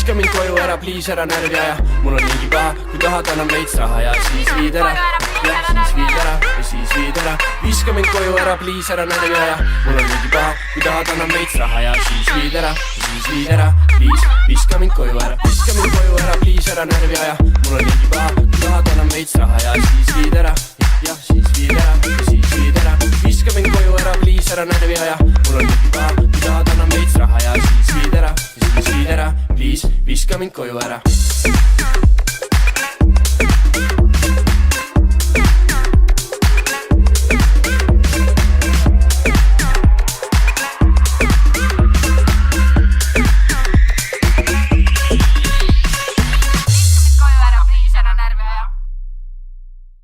viska mind koju ära, please ära närvi aja. Mul on niigi paha, kui tahad annab veits raha ja siis viid ära. Ja siis viid ära, ja siis viid ära. Viska mind koju ära, please ära närvi aja. Mul on niigi paha, kui tahad annab veits raha ja siis viid ära. Ja siis viid ära, please, viska mind koju ära. Viska mind koju ära, please ära närvi aja. Mul on niigi paha, kui tahad annab veits raha ja siis viid ära. Ja siis viid ära, ja siis viid ära. Viska mind koju ära, please ära närvi aja. Mul on niigi paha, kui tahad annab veits raha ja siis viid ära. Ja siis viid ära, please, viska mind koju ära.